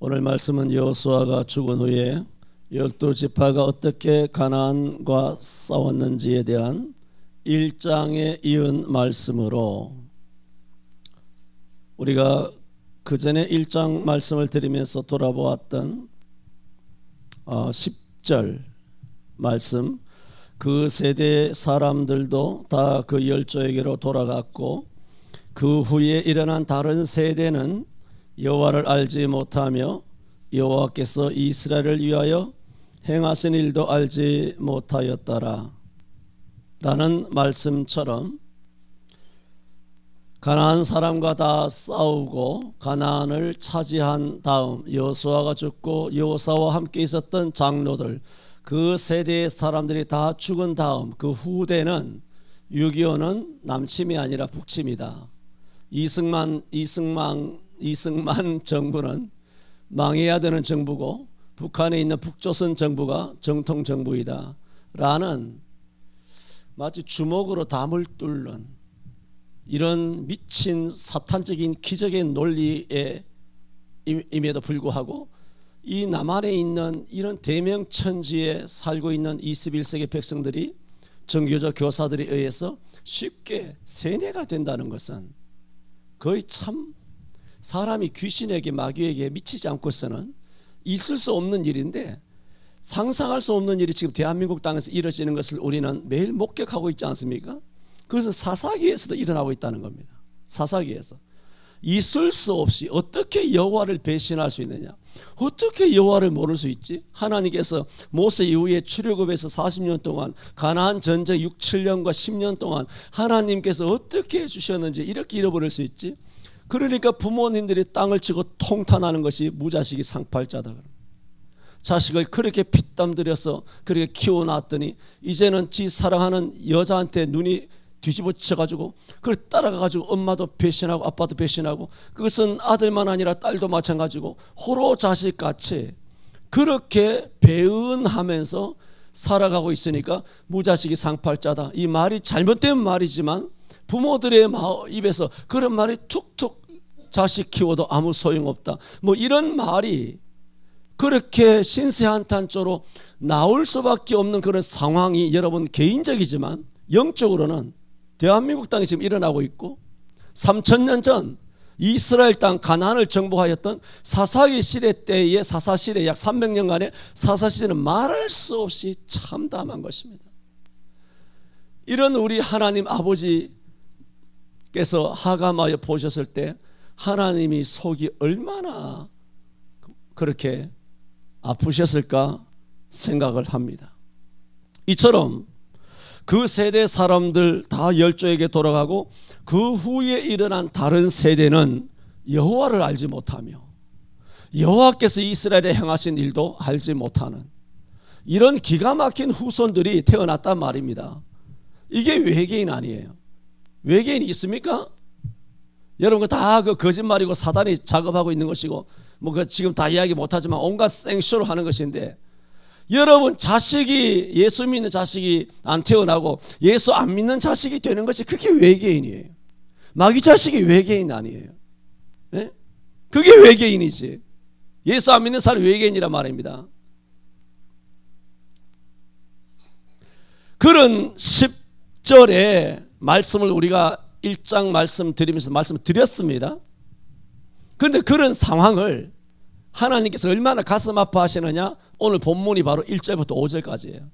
오늘 말씀은 여호수아가 죽은 후에 12지파가 어떻게 가나안과 싸웠는지에 대한 1장에 이은 말씀으로, 우리가 그 전에 1장 말씀을 드리면서 돌아보았던 10절 말씀, 그 세대 사람들도 다 그 열조에게로 돌아갔고 그 후에 일어난 다른 세대는 여호와를 알지 못하며 여호와께서 이스라엘을 위하여 행하신 일도 알지 못하였더라 라는 말씀처럼, 가나안 사람과 다 싸우고 가나안을 차지한 다음 여호수아가 죽고 여호수아와 함께 있었던 장로들, 그 세대의 사람들이 다 죽은 다음 그 후대는 6.25는 남침이 아니라 북침이다. 이승만 정부는 망해야 되는 정부고 북한에 있는 북조선 정부가 정통 정부이다 라는 마치 주먹으로 담을 뚫는 이런 미친 사탄적인 기적의 논리에 임에도 불구하고 이 남한에 있는 이런 대명천지에 살고 있는 21세기 백성들이 정교조 교사들에 의해서 쉽게 세뇌가 된다는 것은 거의 참 사람이 귀신에게 마귀에게 미치지 않고서는 있을 수 없는 일인데, 상상할 수 없는 일이 지금 대한민국 땅에서 이루어지는 것을 우리는 매일 목격하고 있지 않습니까? 그것은 사사기에서도 일어나고 있다는 겁니다. 사사기에서 있을 수 없이 어떻게 여호와를 배신할 수 있느냐, 어떻게 여호와를 모를 수 있지? 하나님께서 모세 이후에 출애굽에서 40년 동안 가나안 전쟁 6, 7년과 10년 동안 하나님께서 어떻게 해주셨는지 이렇게 잃어버릴 수 있지? 그러니까 부모님들이 땅을 치고 통탄하는 것이 무자식이 상팔자다. 자식을 그렇게 피땀 들여서 그렇게 키워놨더니 이제는 지 사랑하는 여자한테 눈이 뒤집어져가지고 그걸 따라가가지고 엄마도 배신하고 아빠도 배신하고, 그것은 아들만 아니라 딸도 마찬가지고 호로 자식같이 그렇게 배은하면서 살아가고 있으니까 무자식이 상팔자다. 이 말이 잘못된 말이지만 부모들의 입에서 그런 말이 툭툭, 자식 키워도 아무 소용없다, 뭐 이런 말이 그렇게 신세한탄조로 나올 수밖에 없는 그런 상황이 여러분 개인적이지만 영적으로는 대한민국 땅에 지금 일어나고 있고, 3000년 전 이스라엘 땅 가나안을 정복하였던 사사기 시대 때의 사사시대, 약 300년간의 사사시대는 말할 수 없이 참담한 것입니다. 이런 우리 하나님 아버지께서 하감하여 보셨을 때 하나님이 속이 얼마나 그렇게 아프셨을까 생각을 합니다. 이처럼 그 세대 사람들 다 열조에게 돌아가고 그 후에 일어난 다른 세대는 여호와를 알지 못하며 여호와께서 이스라엘에 행하신 일도 알지 못하는 이런 기가 막힌 후손들이 태어났단 말입니다. 이게 외계인 아니에요. 외계인이 있습니까? 여러분, 다 그 거짓말이고 사단이 작업하고 있는 것이고 뭐 지금 다 이야기 못하지만 온갖 생쇼를 하는 것인데, 여러분 자식이, 예수 믿는 자식이 안 태어나고 예수 안 믿는 자식이 되는 것이 그게 외계인이에요. 마귀 자식이 외계인 아니에요. 네? 그게 외계인이지. 예수 안 믿는 사람이 외계인이란 말입니다. 그런 10절의 말씀을 우리가 1장 말씀 드리면서 말씀을 드렸습니다. 그런데 그런 상황을 하나님께서 얼마나 가슴 아파하시느냐, 오늘 본문이 바로 1절부터 5절까지예요.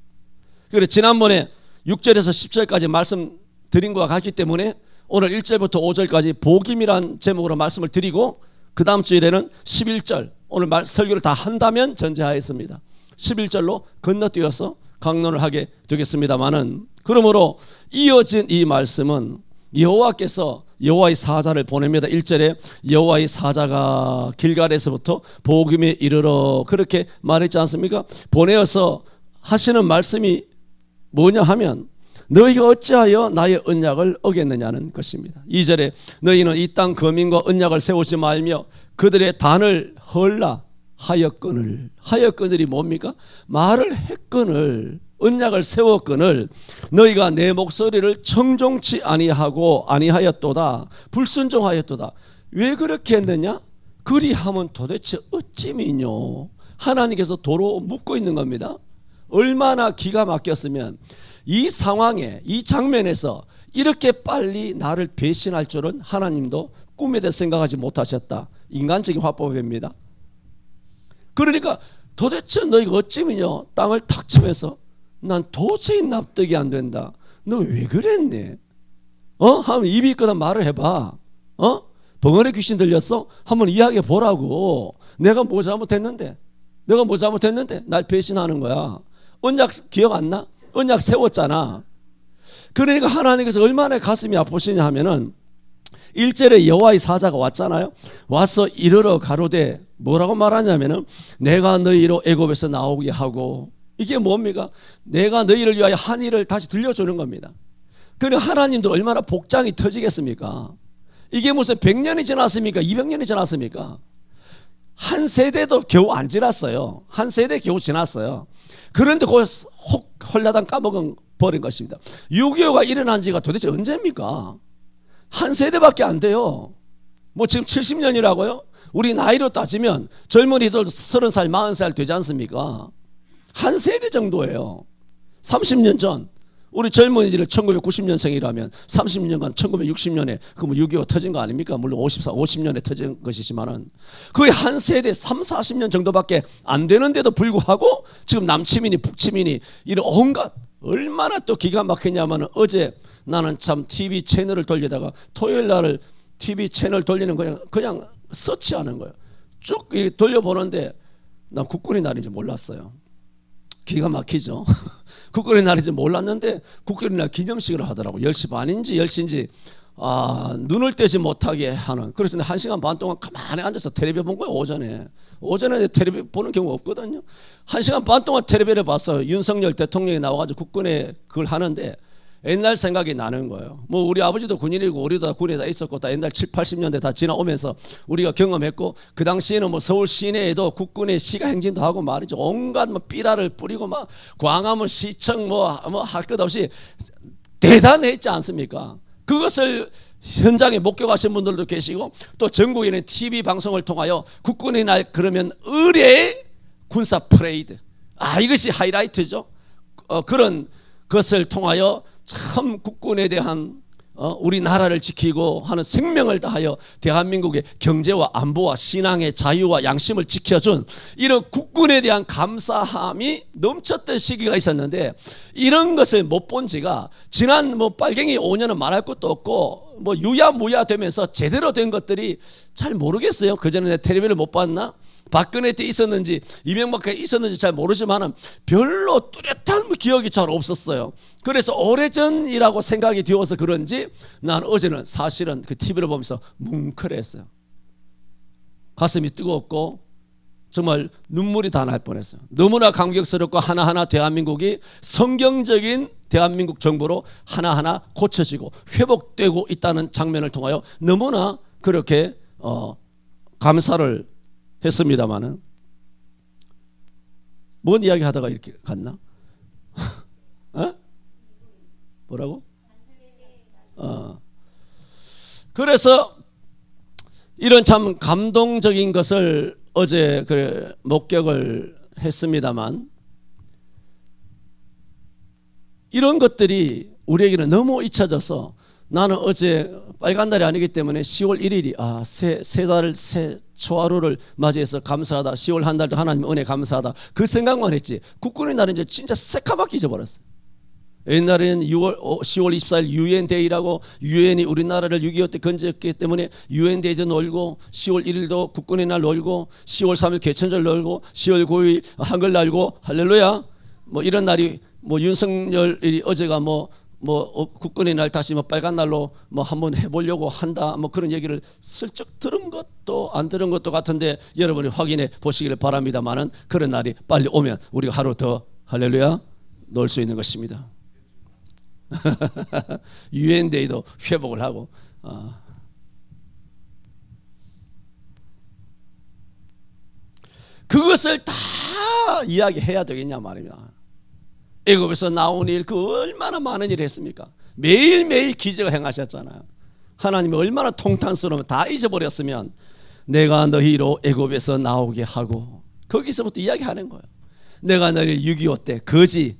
그래서 지난번에 6절에서 10절까지 말씀 드린 것과 같기 때문에 오늘 1절부터 5절까지 복임이란 제목으로 말씀을 드리고, 그 다음 주일에는 11절, 오늘 설교를 다 한다면 전제하였습니다. 11절로 건너뛰어서 강론을 하게 되겠습니다마는, 그러므로 이어진 이 말씀은 여호와께서 여호와의 사자를 보냅니다. 1절에 여호와의 사자가 길갈에서부터 복임에 이르러 그렇게 말했지 않습니까? 보내어서 하시는 말씀이 뭐냐 하면, 너희가 어찌하여 나의 언약을 어겼느냐는 것입니다. 2절에 너희는 이 땅 거민과 언약을 세우지 말며 그들의 단을 헐라 하였거늘. 하였거늘이 뭡니까? 말을 했거늘, 언약을 세웠거늘 너희가 내 목소리를 청종치 아니하였도다, 불순종하였도다. 왜 그렇게 했느냐? 그리하면 도대체 어찌면요 하나님께서 도로 묻고 있는 겁니다. 얼마나 기가 막혔으면 이 상황에 이 장면에서 이렇게 빨리 나를 배신할 줄은 하나님도 꿈에도 생각하지 못하셨다. 인간적인 화법입니다. 그러니까 도대체 너희가 어찌면요 땅을 탁 치면서 난 도저히 납득이 안 된다. 너 왜 그랬니? 한번 입이 있거든 말을 해봐. 벙어리 귀신 들렸어? 한번 이야기해 보라고. 내가 뭐 잘못했는데? 날 배신하는 거야. 언약 기억 안 나? 언약 세웠잖아. 그러니까 하나님께서 얼마나 가슴이 아프시냐 하면은 1절에 여호와의 사자가 왔잖아요. 와서 이르러 가로되 뭐라고 말하냐면은 내가 너희로 애굽에서 나오게 하고, 이게 뭡니까? 내가 너희를 위하여 한 일을 다시 들려주는 겁니다. 그러니까 하나님도 얼마나 복장이 터지겠습니까? 이게 무슨 100년이 지났습니까? 200년이 지났습니까? 한 세대도 겨우 안 지났어요. 한 세대 겨우 지났어요. 그런데 그걸 홀라당 까먹은 버린 것입니다. 6.25가 일어난 지가 도대체 언제입니까? 한 세대밖에 안 돼요. 뭐 지금 70년이라고요? 우리 나이로 따지면 젊은이들 30살, 40살 되지 않습니까? 한 세대 정도예요. 30년 전 우리 젊은이들은 1990년생이라면 30년간 1960년에 그 뭐 6.25 터진 거 아닙니까? 물론 50년에 터진 것이지만은 거의 한 세대 30-40년 정도밖에 안 되는데도 불구하고 지금 남치민이 북치민이 이런 온갖, 얼마나 또 기가 막히냐면 어제 나는 참 TV 채널을 돌리다가 토요일 날을 TV 채널 돌리는 그냥 서치하는 거예요. 쭉 이렇게 돌려보는데 난 국군의 날인지 몰랐어요. 기가 막히죠. 국군의 날인지 몰랐는데 국군의 날 기념식을 하더라고. 10시 반인지 10시인지 눈을 떼지 못하게 하는. 그래서 1시간 반 동안 가만히 앉아서 텔레비 본 거예요. 오전에 텔레비 보는 경우가 없거든요. 1시간 반 동안 텔레비를 봤어요. 윤석열 대통령이 나와가지고 국군에 그걸 하는데 옛날 생각이 나는 거예요. 뭐 우리 아버지도 군인이고 우리도 군에 다 있었고 다 옛날 7, 80년대 다 지나오면서 우리가 경험했고, 그 당시에는 뭐 서울 시내에도 국군의 시가 행진도 하고 말이죠. 온갖 뭐 삐라를 뿌리고 막 광화문 시청 뭐 할 것 없이 대단했지 않습니까? 그것을 현장에 목격하신 분들도 계시고, 또 전국에는 TV 방송을 통하여 국군의 날 그러면 의례의 군사 프레이드, 이것이 하이라이트죠. 그런 것을 통하여 참 국군에 대한 우리나라를 지키고 하는 생명을 다하여 대한민국의 경제와 안보와 신앙의 자유와 양심을 지켜준 이런 국군에 대한 감사함이 넘쳤던 시기가 있었는데, 이런 것을 못 본 지가 지난 뭐 빨갱이 5년은 말할 것도 없고 뭐 유야무야 되면서 제대로 된 것들이 잘 모르겠어요. 그전에 텔레비를 못 봤나? 박근혜 때 있었는지 이명박 때 있었는지 잘 모르지만 별로 뚜렷한 기억이 잘 없었어요. 그래서 오래전이라고 생각이 되어서 그런지 난 어제는 사실은 그 TV를 보면서 뭉클했어요. 가슴이 뜨겁고 정말 눈물이 다 날 뻔했어요. 너무나 감격스럽고 하나하나 대한민국이 성경적인 대한민국 정부로 하나하나 고쳐지고 회복되고 있다는 장면을 통하여 너무나 그렇게 감사를 했습니다마는, 뭔 이야기 하다가 이렇게 갔나? 뭐라고? 그래서 이런 참 감동적인 것을 어제 목격을 했습니다만, 이런 것들이 우리에게는 너무 잊혀져서 나는 어제 빨간 날이 아니기 때문에 10월 1일이 세 달을 새 초하루를 맞이해서 감사하다, 10월 한 달도 하나님 은혜 감사하다, 그 생각만 했지 국군의 날은 이제 진짜 새카맣게 잊어버렸어요. 옛날에는 10월 24일 유엔데이라고, 유엔이 우리나라를 6.25 때 건졌기 때문에 유엔데이도 놀고, 10월 1일도 국군의 날 놀고, 10월 3일 개천절 놀고, 10월 9일 한글 날고, 할렐루야. 뭐 이런 날이, 뭐 윤석열이 어제가 국군의 날 다시 빨간 날로 한번 해보려고 한다, 그런 얘기를 슬쩍 들은 것도 안 들은 것도 같은데 여러분이 확인해 보시기를 바랍니다만은, 그런 날이 빨리 오면 우리가 하루 더 할렐루야 놀 수 있는 것입니다. 유엔데이도 회복을 하고. 그것을 다 이야기해야 되겠냐 말입니다. 애굽에서 나온 일, 얼마나 많은 일을 했습니까? 매일매일 기적을 행하셨잖아요. 하나님이 얼마나 통탄스러우면 다 잊어버렸으면 내가 너희로 애굽에서 나오게 하고, 거기서부터 이야기하는 거예요. 내가 너희를 6.25 때 거지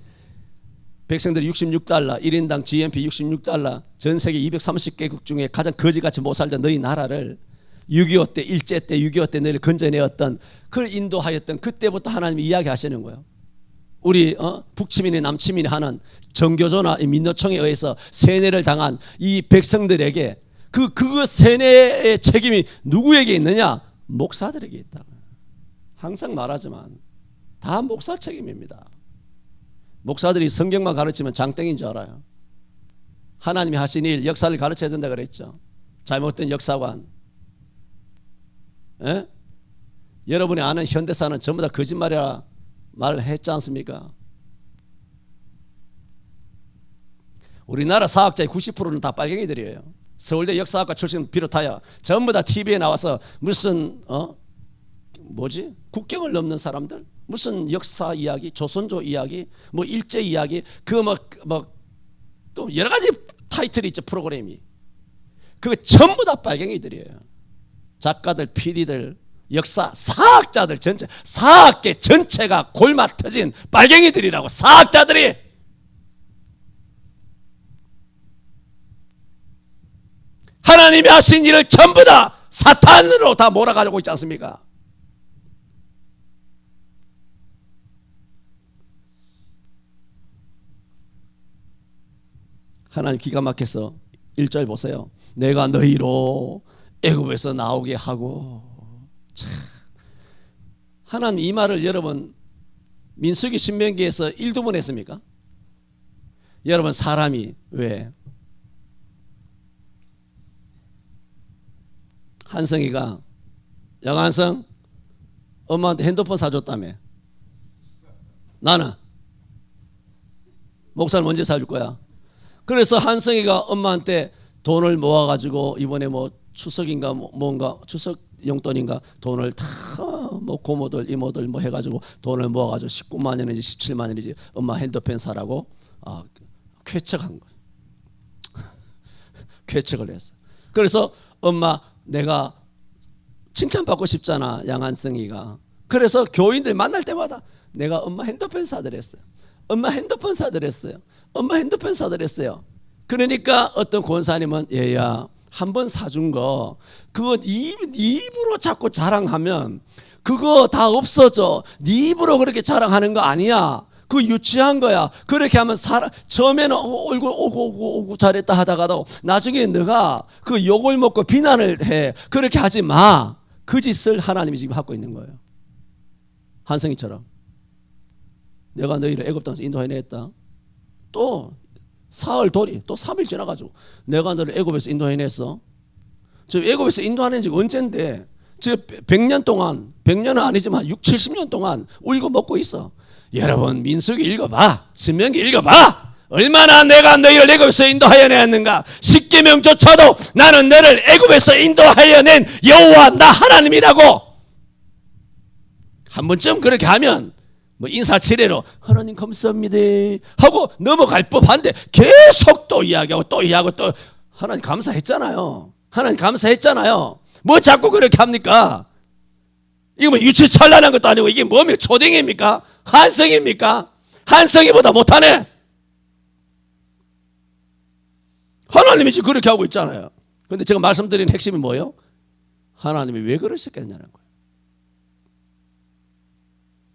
백성들이 66달러 1인당 GNP 66달러 전 세계 230개국 중에 가장 거지같이 못 살던 너희 나라를 6.25 때 일제 때 6.25 때 너희를 건져내었던, 그걸 인도하였던 그때부터 하나님이 이야기하시는 거예요. 우리 북치민이 남치민이 하는 정교조나 민노총에 의해서 세뇌를 당한 이 백성들에게 그 세뇌의 책임이 누구에게 있느냐? 목사들에게 있다. 항상 말하지만 다 목사 책임입니다. 목사들이 성경만 가르치면 장땡인 줄 알아요. 하나님이 하신 일, 역사를 가르쳐야 된다 그랬죠. 잘못된 역사관. 에? 여러분이 아는 현대사는 전부 다 거짓말이라 말을 했지 않습니까? 우리나라 사학자의 90%는 다 빨갱이들이에요. 서울대 역사학과 출신 비롯하여 전부 다 TV에 나와서 무슨 국경을 넘는 사람들, 무슨 역사 이야기, 조선조 이야기, 뭐 일제 이야기, 그 또 여러 가지 타이틀이 있죠, 프로그램이. 그거 전부 다 빨갱이들이에요. 작가들, PD들, 역사 사학자들 전체, 사학계 전체가 골마 터진 빨갱이들이라고. 사학자들이 하나님이 하신 일을 전부 다 사탄으로 다 몰아가지고 있지 않습니까? 하나님 기가 막혀서 1절 보세요. 내가 너희로 애굽에서 나오게 하고. 참, 하나님 이 말을 여러분 민수기 신명기에서 1~2번 했습니까? 여러분 사람이 왜 한성이가 영한성 엄마한테 핸드폰 사줬다며. 나는 목사는 언제 사줄 거야? 그래서 한성이가 엄마한테 돈을 모아가지고 이번에 뭐 추석인가 뭔가 추석 용돈인가 돈을 다 뭐 고모들 이모들 뭐 해가지고 돈을 모아가지고 19만 원인지 17만 원인지 엄마 핸드폰 사라고 쾌척한 거야. 쾌척을 했어. 그래서 엄마 내가 칭찬받고 싶잖아, 양한성이가. 그래서 교인들 만날 때마다 내가 엄마 핸드폰 사드렸어요. 엄마 핸드폰 사드렸어요. 엄마 핸드폰 사드렸어요. 그러니까 어떤 권사님은 얘야 한 번 사준 거 그거 네 입으로 자꾸 자랑하면 그거 다 없어져. 네 입으로 그렇게 자랑하는 거 아니야. 그거 유치한 거야. 그렇게 하면 처음에는 얼굴 오고 잘했다 하다가도 나중에 너가 그 욕을 먹고 비난을 해. 그렇게 하지 마. 그 짓을 하나님이 지금 하고 있는 거예요. 한성이처럼. 내가 너희를 애굽 땅에서 인도해냈다. 또 사흘 돌이 또 3일 지나가지고 내가 너를 애굽에서 인도해냈어. 저 애굽에서 인도하는 지 언젠데 저 100년 동안, 100년은 아니지만 60~70년 동안 울고 먹고 있어. 여러분 민수기 읽어봐. 신명기 읽어봐. 얼마나 내가 너희를 애굽에서 인도하여 냈는가. 십계명조차도 나는 너를 애굽에서 인도하여 낸 여호와 나 하나님이라고. 한 번쯤 그렇게 하면 뭐 인사치레로 하나님 감사합니다 하고 넘어갈 법한데 계속 또 이야기하고 또 이야기하고 또 하나님 감사했잖아요. 하나님 감사했잖아요. 뭐 자꾸 그렇게 합니까? 이거 뭐 유치찬란한 것도 아니고 이게 뭡니까? 초딩입니까? 한성입니까? 한성이보다 못하네. 하나님이 지금 그렇게 하고 있잖아요. 그런데 제가 말씀드린 핵심이 뭐예요? 하나님이 왜 그러셨겠냐는 거예요.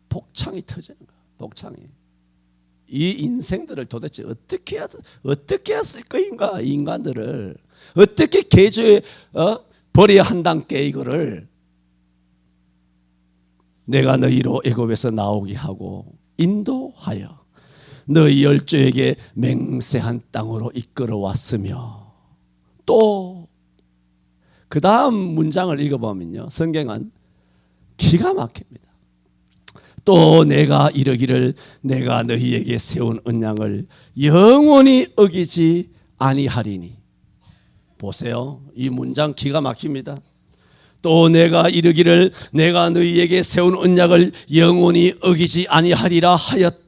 복창이 터지는 거야. 복창이. 이 인생들을 도대체 어떻게 했을 거인가? 이 인간들을 어떻게 개조해 버려야 한단께 이거를. 내가 너희로 애굽에서 나오게 하고 인도하여 너희 열조에게 맹세한 땅으로 이끌어왔으며. 또 그 다음 문장을 읽어보면요, 성경은 기가 막힙니다. 또 내가 이르기를 내가 너희에게 세운 언약을 영원히 어기지 아니하리니. 보세요, 이 문장 기가 막힙니다. 또 내가 이르기를 내가 너희에게 세운 언약을 영원히 어기지 아니하리라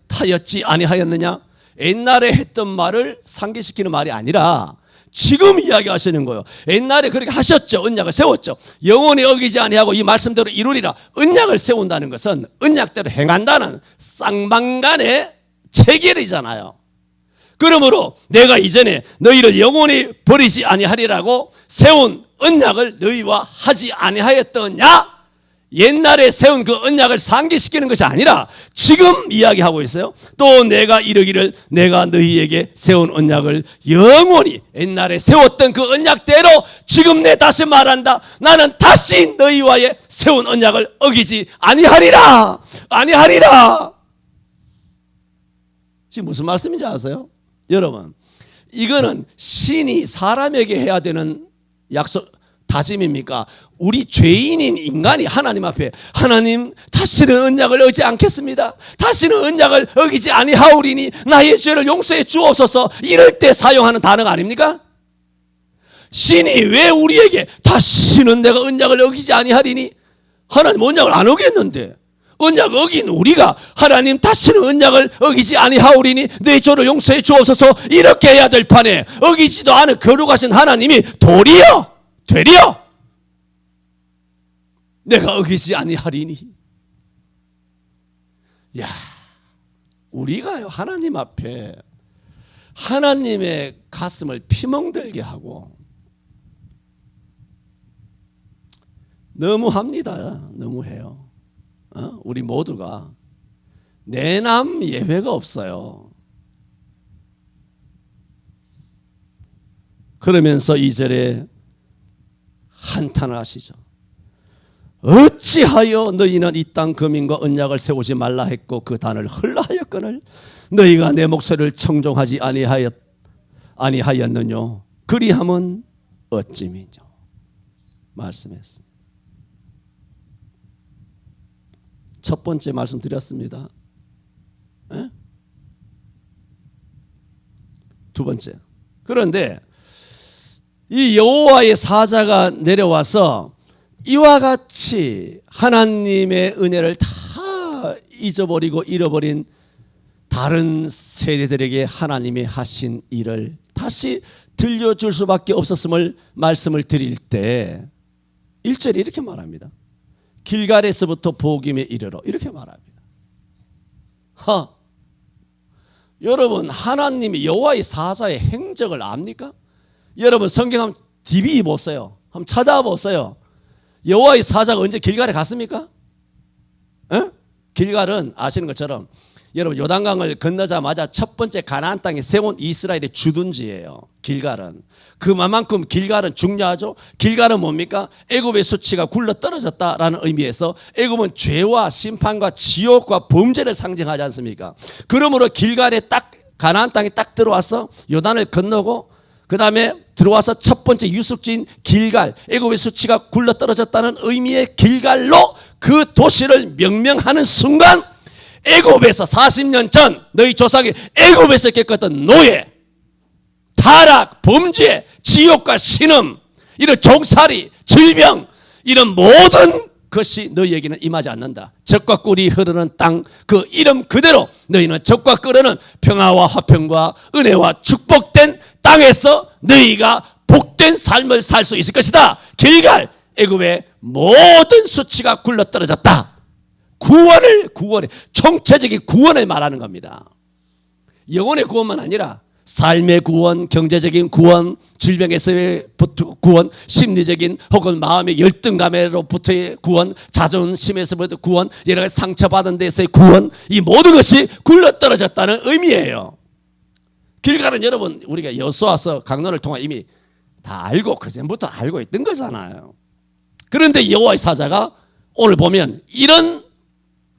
하였지 아니하였느냐. 옛날에 했던 말을 상기시키는 말이 아니라 지금 이야기하시는 거예요. 옛날에 그렇게 하셨죠. 언약을 세웠죠. 영원히 어기지 아니하고 이 말씀대로 이루리라. 언약을 세운다는 것은 언약대로 행한다는 쌍방간의 체결이잖아요. 그러므로 내가 이전에 너희를 영원히 버리지 아니하리라고 세운 언약을 너희와 하지 아니하였더냐? 옛날에 세운 그 언약을 상기시키는 것이 아니라 지금 이야기하고 있어요. 또 내가 이르기를 내가 너희에게 세운 언약을 영원히 옛날에 세웠던 그 언약대로 지금 내 다시 말한다. 나는 다시 너희와의 세운 언약을 어기지 아니하리라. 아니하리라. 지금 무슨 말씀인지 아세요? 여러분, 이거는 신이 사람에게 해야 되는 약속 다짐입니까? 우리 죄인인 인간이 하나님 앞에 하나님 다시는 언약을 어기지 않겠습니다. 다시는 언약을 어기지 아니하오리니 나의 죄를 용서해 주옵소서. 이럴 때 사용하는 단어가 아닙니까? 신이 왜 우리에게 다시는 내가 언약을 어기지 아니하리니? 하나님 언약을 안 어겼는데 언약 어긴 우리가 하나님 다시는 언약을 어기지 아니하오리니 내 죄를 용서해 주옵소서 이렇게 해야 될 판에 어기지도 않은 거룩하신 하나님이 도리어 되려 내가 어기지 아니하리니. 야, 우리가요 하나님 앞에 하나님의 가슴을 피멍들게 하고 너무합니다. 너무해요. 우리 모두가 내남 예외가 없어요. 그러면서 2절에 한탄을 하시죠. 어찌하여 너희는 이 땅 거민과 언약을 세우지 말라 했고 그 단을 흘라 하였거늘 너희가 내 목소리를 청종하지 아니하였느뇨 그리함은 어찌미뇨 말씀했습니다. 첫 번째 말씀 드렸습니다. 에? 두 번째. 그런데 이 여호와의 사자가 내려와서 이와 같이 하나님의 은혜를 다 잊어버리고 잃어버린 다른 세대들에게 하나님이 하신 일을 다시 들려줄 수밖에 없었음을 말씀을 드릴 때 1절에 이렇게 말합니다. 길갈에서부터 보김에 이르러 이렇게 말합니다. 여러분 하나님이 여호와의 사자의 행적을 압니까? 여러분 성경 한번 DB 보세요. 한번 찾아보세요. 여호와의 사자가 언제 길갈에 갔습니까? 에? 길갈은 아시는 것처럼 여러분 요단강을 건너자마자 첫 번째 가나안 땅에 세운 이스라엘의 주둔지예요. 길갈은. 그만큼 길갈은 중요하죠. 길갈은 뭡니까? 애굽의 수치가 굴러 떨어졌다라는 의미에서 애굽은 죄와 심판과 지옥과 범죄를 상징하지 않습니까? 그러므로 길갈에 딱 가나안 땅에 딱 들어와서 요단을 건너고 그 다음에 들어와서 첫 번째 유숙지인 길갈, 애굽의 수치가 굴러 떨어졌다는 의미의 길갈로 그 도시를 명명하는 순간 애굽에서 40년 전 너희 조상이 애굽에서 겪었던 노예, 타락, 범죄, 지옥과 신음, 이런 종살이, 질병 이런 모든 것이 너희에게는 임하지 않는다. 젖과 꿀이 흐르는 땅 그 이름 그대로 너희는 젖과 끓는 평화와 화평과 은혜와 축복된 땅에서 너희가 복된 삶을 살 수 있을 것이다. 길갈 애굽의 모든 수치가 굴러 떨어졌다. 구원의 총체적인 구원을 말하는 겁니다. 영혼의 구원만 아니라 삶의 구원, 경제적인 구원, 질병에서의 구원, 심리적인 혹은 마음의 열등감으로부터의 구원, 자존심에서부터 구원, 여러 가지 상처받은 데서의 구원, 이 모든 것이 굴러떨어졌다는 의미예요. 길갈은 여러분 우리가 여수와서 강론을 통해 이미 다 알고 그전부터 알고 있던 거잖아요. 그런데 여호와의 사자가 오늘 보면 이런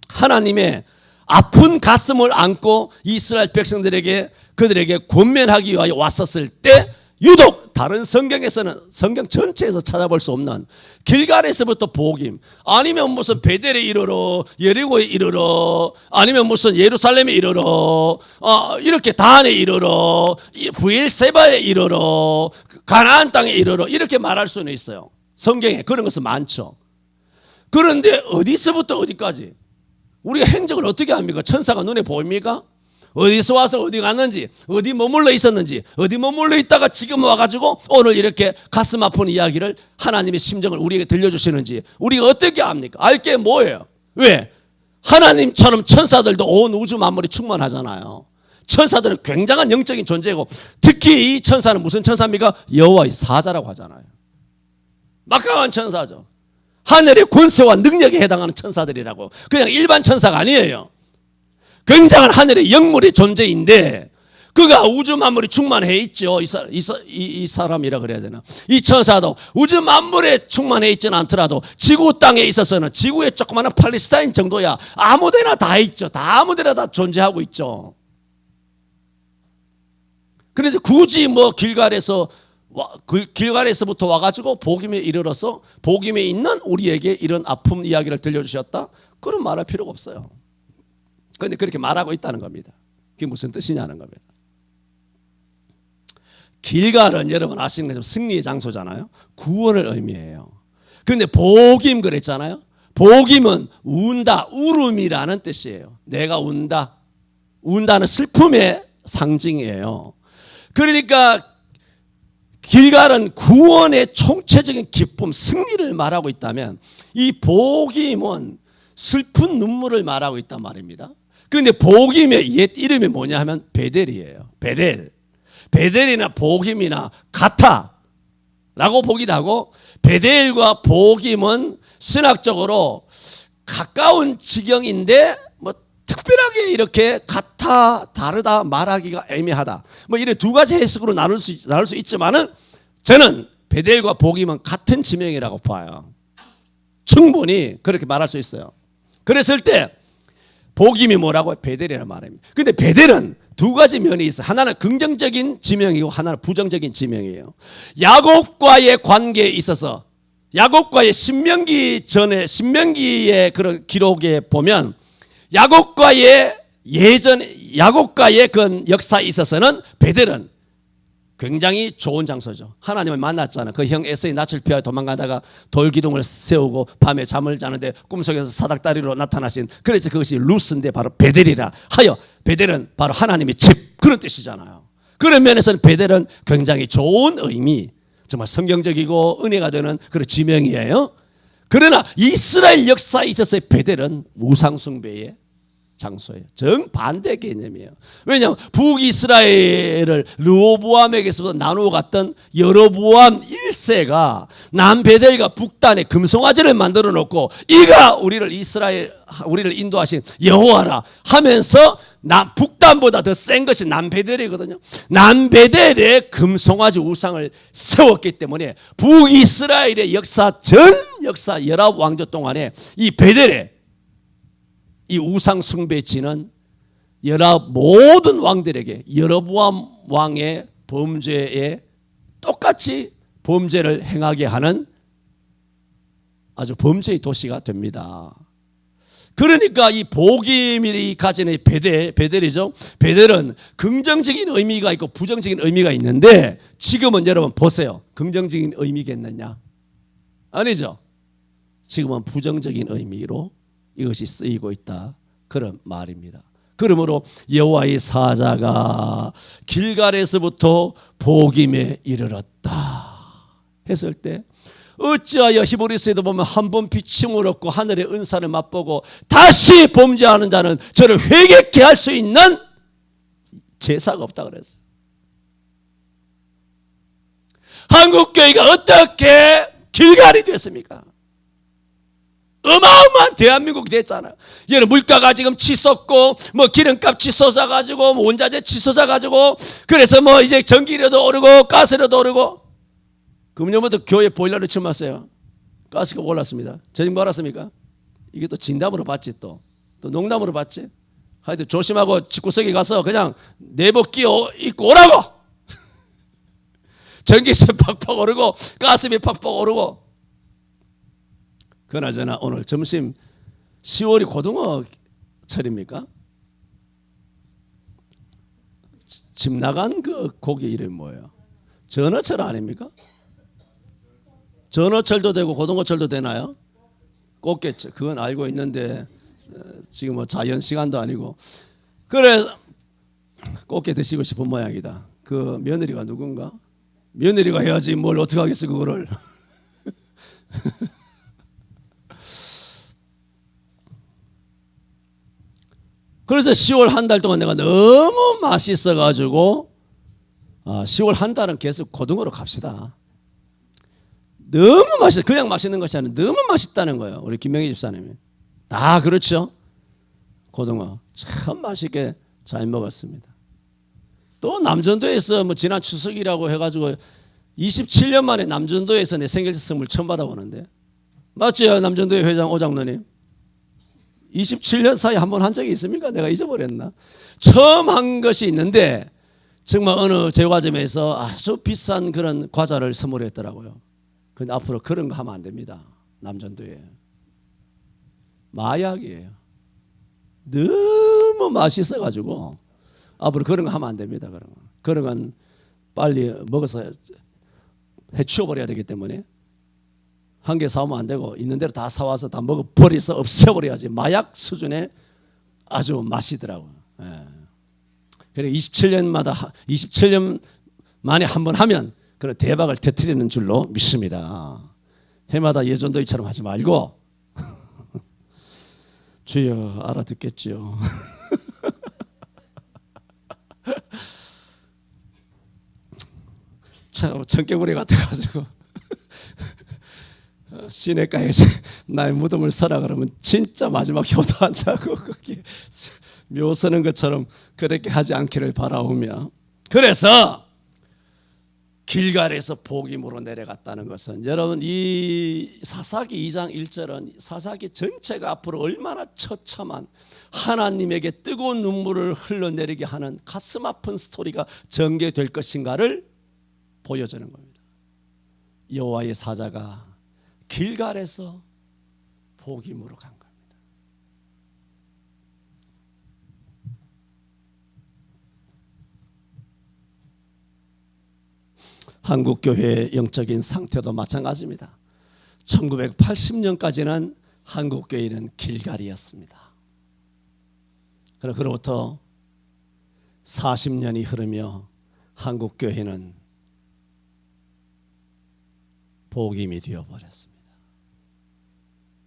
하나님의 아픈 가슴을 안고 이스라엘 백성들에게 그들에게 권면하기 위하여 왔었을 때 유독 다른 성경에서는 성경 전체에서 찾아볼 수 없는 길갈에서부터 보김 아니면 무슨 베델에 이르러 여리고에 이르러 아니면 무슨 예루살렘에 이르러 이렇게 단에 이르러 브엘세바에 이르러 가나안 땅에 이르러 이렇게 말할 수는 있어요. 성경에 그런 것은 많죠. 그런데 어디서부터 어디까지 우리가 행적을 어떻게 합니까? 천사가 눈에 보입니까? 어디서 와서 어디 갔는지, 어디 머물러 있었는지, 어디 머물러 있다가 지금 와가지고 오늘 이렇게 가슴 아픈 이야기를 하나님의 심정을 우리에게 들려주시는지 우리가 어떻게 압니까? 알 게 뭐예요? 왜? 하나님처럼 천사들도 온 우주 만물이 충만하잖아요. 천사들은 굉장한 영적인 존재고, 특히 이 천사는 무슨 천사입니까? 여호와의 사자라고 하잖아요. 막강한 천사죠. 하늘의 권세와 능력에 해당하는 천사들이라고. 그냥 일반 천사가 아니에요. 굉장한 하늘의 영물의 존재인데 그가 우주 만물이 충만해 있죠. 이 사람이라 그래야 되나? 이 천사도 우주 만물에 충만해 있지는 않더라도 지구 땅에 있어서는 지구의 조그마한 팔레스타인 정도야 아무데나 다 있죠. 다 아무데나 다 존재하고 있죠. 그래서 굳이 뭐 길갈에서부터 와가지고 복임에 이르러서 복임에 있는 우리에게 이런 아픔 이야기를 들려주셨다? 그런 말할 필요가 없어요. 그런데 그렇게 말하고 있다는 겁니다. 그게 무슨 뜻이냐는 겁니다. 길갈은 여러분 아시는 것처럼 승리의 장소잖아요. 구원을 의미해요. 그런데 복임 그랬잖아요. 복임은 운다, 울음이라는 뜻이에요. 내가 운다. 운다는 슬픔의 상징이에요. 그러니까 길갈은 구원의 총체적인 기쁨, 승리를 말하고 있다면 이 복임은 슬픈 눈물을 말하고 있단 말입니다. 그런데 복임의 옛 이름이 뭐냐 하면 베델이에요. 베델이나 복임이나 같아라고 보기도 하고, 베델과 복임은 신학적으로 가까운 지경인데 뭐 특별하게 이렇게 같아 다르다 말하기가 애매하다, 뭐 이런 두 가지 해석으로 나눌 수 있지만은 저는 베델과 복임은 같은 지명이라고 봐요. 충분히 그렇게 말할 수 있어요. 그랬을 때 복임이 뭐라고? 베델이라는 말입니다. 근데 베델은 두 가지 면이 있어요. 하나는 긍정적인 지명이고 하나는 부정적인 지명이에요. 야곱과의 관계에 있어서 야곱과의 신명기의 그런 기록에 보면 야곱과의 그 역사에 있어서는 베델은 굉장히 좋은 장소죠. 하나님을 만났잖아요. 그 형 에서의 낯을 피하여 도망가다가 돌기둥을 세우고 밤에 잠을 자는데 꿈속에서 사닥다리로 나타나신, 그래서 그것이 루스인데 바로 베델이라 하여, 베델은 바로 하나님의 집, 그런 뜻이잖아요. 그런 면에서는 베델은 굉장히 좋은 의미, 정말 성경적이고 은혜가 되는 그런 지명이에요. 그러나 이스라엘 역사에 있어서의 베델은 우상숭배의 장소예요. 정반대 개념이에요. 왜냐하면 북이스라엘을 르호보암에게서 나누어 갔던 여로보암 1세가 남베델과 북단에 금송아지를 만들어 놓고 이가 우리를 인도하신 여호와라 하면서 북단보다 더 센 것이 남베델이거든요. 남베델에 금송아지 우상을 세웠기 때문에 북이스라엘의 전 역사 열아홉 왕조 동안에 이 베델에 이 우상 숭배지는 모든 왕들에게 여로보암 왕의 범죄에 똑같이 범죄를 행하게 하는 아주 범죄의 도시가 됩니다. 그러니까 이 복임이 가지는 베델이죠. 베델은 긍정적인 의미가 있고 부정적인 의미가 있는데 지금은 여러분 보세요. 긍정적인 의미겠느냐? 아니죠. 지금은 부정적인 의미로 이것이 쓰이고 있다, 그런 말입니다. 그러므로 여호와의 사자가 길갈에서부터 복임에 이르렀다 했을 때 어찌하여 히브리서에도 보면 한 번 비침을 얻고 하늘의 은사를 맛보고 다시 범죄하는 자는 저를 회개케 할 수 있는 제사가 없다 그랬어요. 한국교회가 어떻게 길갈이 됐습니까? 어마어마한 대한민국이 됐잖아요. 얘는 물가가 지금 치솟고 뭐 기름값 치솟아가지고 뭐 원자재 치솟아가지고 그래서 뭐 이제 전기료도 오르고 가스료도 오르고, 금년부터 교회 보일러를 쳐놨어요. 가스가 올랐습니다. 저녁 뭐 알았습니까? 이게 또 진담으로 받지, 또 농담으로 받지. 하여튼 조심하고 집구석에 가서 그냥 내복 끼워 입고 오라고. 전기세 팍팍 오르고 가스비 팍팍 오르고. 그나저나 오늘 점심 10월이 고등어철입니까? 집 나간 그 고기 이름이 뭐예요? 전어철 아닙니까? 전어철도 되고 고등어철도 되나요? 꽃게철, 그건 알고 있는데 지금 뭐 자연 시간도 아니고. 그래서 꽃게 드시고 싶은 모양이다. 그 며느리가 누군가? 며느리가 해야지 뭘 어떻게 하겠어 그거를. 그래서 10월 한 달 동안 내가 너무 맛있어가지고 10월 한 달은 계속 고등어로 갑시다. 너무 맛있어. 그냥 맛있는 것이 아니라 너무 맛있다는 거예요. 우리 김명희 집사님이. 그렇죠. 고등어 참 맛있게 잘 먹었습니다. 또 남전도에서 뭐 지난 추석이라고 해가지고 27년 만에 남전도에서 내 생일 선물 처음 받아보는데, 맞죠? 남전도의 회장 오장로님 27년 사이 한 번 한 적이 있습니까? 내가 잊어버렸나? 처음 한 것이 있는데 정말 어느 제과점에서 아주 비싼 그런 과자를 선물했더라고요. 근데 앞으로 그런 거 하면 안 됩니다. 남전도에 마약이에요. 너무 맛있어가지고 앞으로 그런 거 하면 안 됩니다. 그런 건 빨리 먹어서 해치워버려야 되기 때문에 한 개 사오면 안 되고 있는 대로 다 사와서 다 먹어버려서 없애버려야지. 마약 수준의 아주 맛이더라고요. 그래 27년 만에 한 번 하면 그런 대박을 터뜨리는 줄로 믿습니다. 해마다 예전도이처럼 하지 말고 주여 알아듣겠지요. 참 청개구리 같아가지고 시내가에서 나의 무덤을 서라 그러면 진짜 마지막 효도한다고 거기 묘 서는 것처럼 그렇게 하지 않기를 바라오며, 그래서 길갈에서 복임으로 내려갔다는 것은 여러분 이 사사기 2장 1절은 사사기 전체가 앞으로 얼마나 처참한 하나님에게 뜨거운 눈물을 흘러내리게 하는 가슴 아픈 스토리가 전개될 것인가를 보여주는 겁니다. 여호와의 사자가 길갈에서 복임으로 간 겁니다. 한국 교회의 영적인 상태도 마찬가지입니다. 1980년까지는 한국 교회는 길갈이었습니다. 그로부터 40년이 흐르며 한국 교회는 복임이 되어버렸습니다.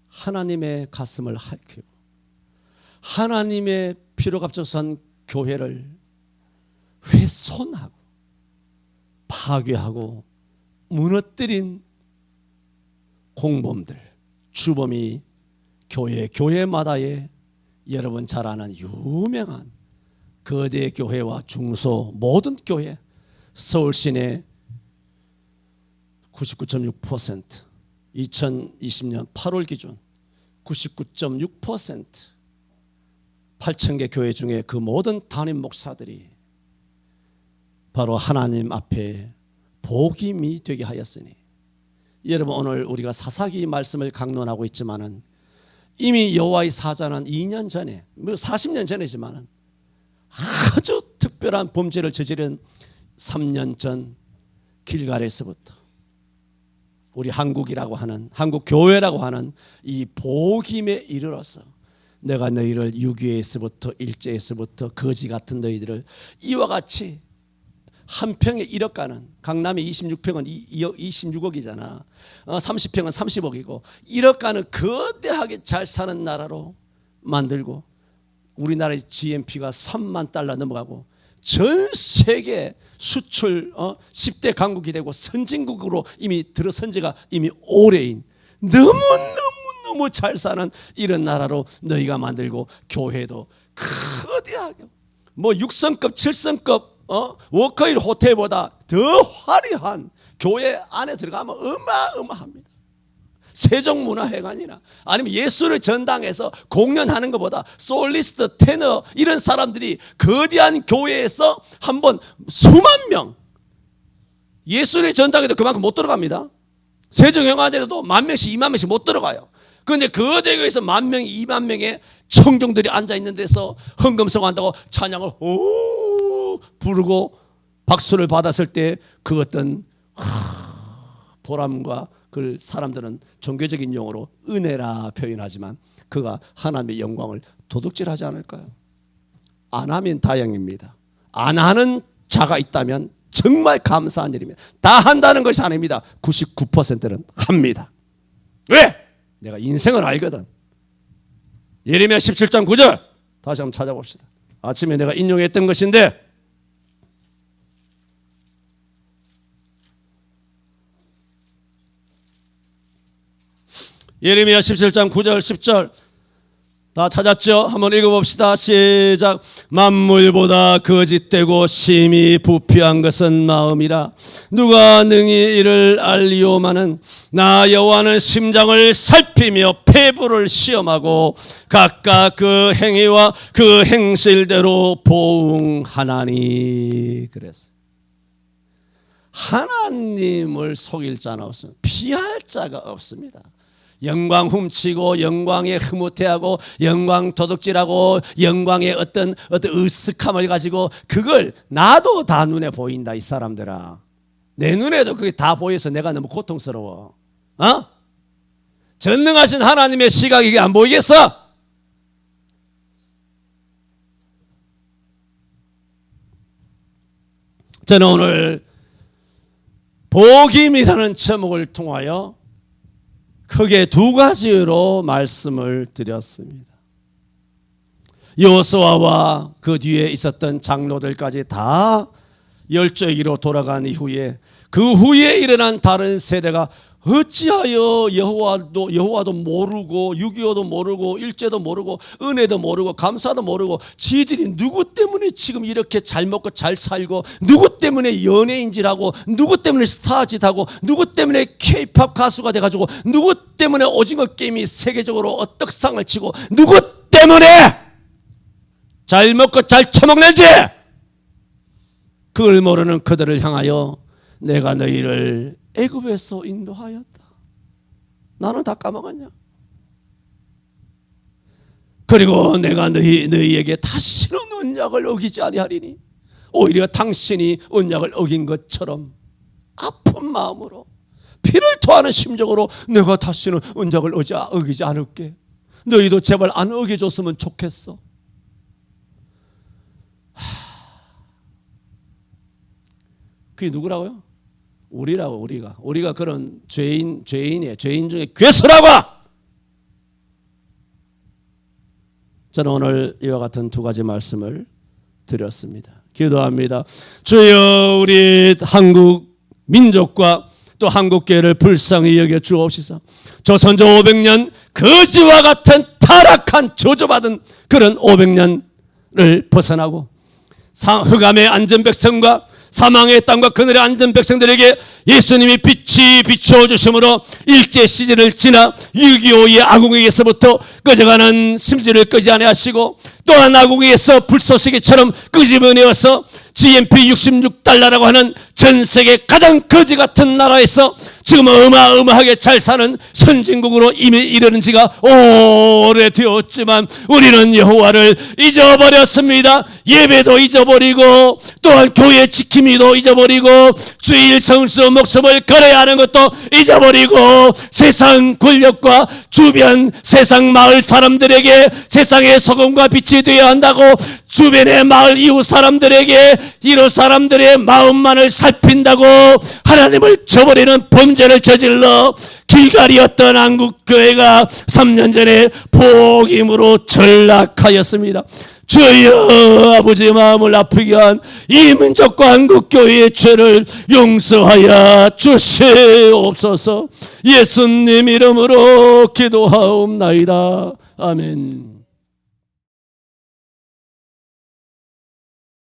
하나님의 가슴을 핥히고 하나님의 피로 값져서 교회를 훼손하고 파괴하고 무너뜨린 공범들, 주범이 교회마다의 여러분 잘 아는 유명한 거대 교회와 중소 모든 교회, 서울시내 99.6%, 2020년 8월 기준 99.6%, 8,000개 교회 중에 그 모든 담임 목사들이 바로 하나님 앞에 복임이 되게 하였으니, 여러분 오늘 우리가 사사기 말씀을 강론하고 있지만은 이미 여호와의 사자는 2년 전에, 40년 전이지만은 아주 특별한 범죄를 저지른 3년 전 길갈에서부터 우리 한국이라고 하는, 한국 교회라고 하는 이 복임에 이르러서 내가 너희를 유교에서부터 일제에서부터 거지 같은 너희들을 이와 같이 한 평에 1억 가는, 강남의 26평은 26억이잖아. 30평은 30억이고 1억 가는 거대하게 잘 사는 나라로 만들고, 우리나라의 GNP가 3만 달러 넘어가고 전 세계 수출 10대 강국이 되고 선진국으로 이미 들어선 지가 이미 오래인 너무 잘 사는 이런 나라로 너희가 만들고, 교회도 거대하게 뭐 6성급 7성급 워커힐 호텔보다 더 화려한 교회 안에 들어가면 어마어마합니다. 세종문화회관이나 아니면 예술의 전당에서 공연하는 것보다 솔리스트, 테너 이런 사람들이 거대한 교회에서 한번 수만 명, 예술의 전당에도 그만큼 못 들어갑니다. 세종영화제에도 10,000명씩 20,000명씩 못 들어가요. 그런데 거대 교회에서 10,000명, 20,000명의 청중들이 앉아있는 데서 헌금성한다고 찬양을 부르고 박수를 받았을 때 그 어떤 보람과, 그 사람들은 종교적인 용어로 은혜라 표현하지만 그가 하나님의 영광을 도둑질하지 않을까요? 안 하면 다행입니다. 안 하는 자가 있다면 정말 감사한 일입니다. 다 한다는 것이 아닙니다. 99%는 합니다. 왜? 내가 인생을 알거든. 예레미야 17장 9절 다시 한번 찾아봅시다. 아침에 내가 인용했던 것인데 예레미야 17장 9절 10절 다 찾았죠? 한번 읽어봅시다. 시작. 만물보다 거짓되고 심히 부패한 것은 마음이라. 누가 능히 이를 알리오마는 나 여호와는 심장을 살피며 폐부를 시험하고 각각 그 행위와 그 행실대로 보응하나니. 그랬어요. 하나님을 속일 자는 없습니다. 피할 자가 없습니다. 영광 훔치고 영광에 흐뭇해하고 영광 도둑질하고 영광의 어떤 으쓱함을 가지고 그걸 나도 다 눈에 보인다. 이 사람들아, 내 눈에도 그게 다 보여서 내가 너무 고통스러워. 전능하신 하나님의 시각이 이게 안 보이겠어? 저는 오늘 복임이라는 제목을 통하여 크게 두 가지로 말씀을 드렸습니다. 여호수아와 그 뒤에 있었던 장로들까지 다 열조에게로 돌아간 이후에 그 후에 일어난 다른 세대가 어찌하여 여호와도 모르고 6.25도 모르고 일제도 모르고 은혜도 모르고 감사도 모르고 지들이 누구 때문에 지금 이렇게 잘 먹고 잘 살고 누구 때문에 연예인질하고 누구 때문에 스타짓하고 누구 때문에 K-팝 가수가 돼가지고 누구 때문에 오징어 게임이 세계적으로 떡상을 치고 누구 때문에 잘 먹고 잘 처먹는지 그걸 모르는 그들을 향하여 내가 너희를 애굽에서 인도하였다. 나는 다 까먹었냐? 그리고 내가 너희에게 다시는 언약을 어기지 아니하리니 오히려 당신이 언약을 어긴 것처럼 아픈 마음으로 피를 토하는 심정으로 내가 다시는 언약을 어기지 않을게. 너희도 제발 안 어겨줬으면 좋겠어. 그게 누구라고요? 우리라고. 우리가 그런 죄인이에요. 죄인 중에 괴수라고. 저는 오늘 이와 같은 두 가지 말씀을 드렸습니다. 기도합니다. 주여, 우리 한국 민족과 또 한국교회를 불쌍히 여겨 주옵시사. 조선조 500년 거지와 같은 타락한 저주받은 그런 500년을 벗어나고 흑암의 안전 백성과 사망의 땅과 그늘의 앉은 백성들에게 예수님이 빛이 비춰주심으로 일제 시즌을 지나 6.25의 아궁이에서부터 꺼져가는 심지를 끄지 아니하시고 또한 아궁이에서 불쏘시개처럼 끄집어내어서 GNP 66달러라고 하는 전 세계 가장 거지 같은 나라에서 지금 어마어마하게 잘 사는 선진국으로 이미 이르는 지가 오래되었지만 우리는 여호와를 잊어버렸습니다. 예배도 잊어버리고 또한 교회 지킴이도 잊어버리고 주일 성수 목숨을 걸어야 하는 것도 잊어버리고 세상 권력과 주변 세상 마을 사람들에게 세상의 소금과 빛이 되어야 한다고 주변의 마을 이웃 사람들에게 이런 사람들의 마음만을 살핀다고 하나님을 저버리는 범죄를 저질러 길갈이었던 한국교회가 3년 전에 복임으로 전락하였습니다. 주여, 아버지 마음을 아프게 한 이 민족과 한국교회의 죄를 용서하여 주시옵소서. 예수님 이름으로 기도하옵나이다. 아멘.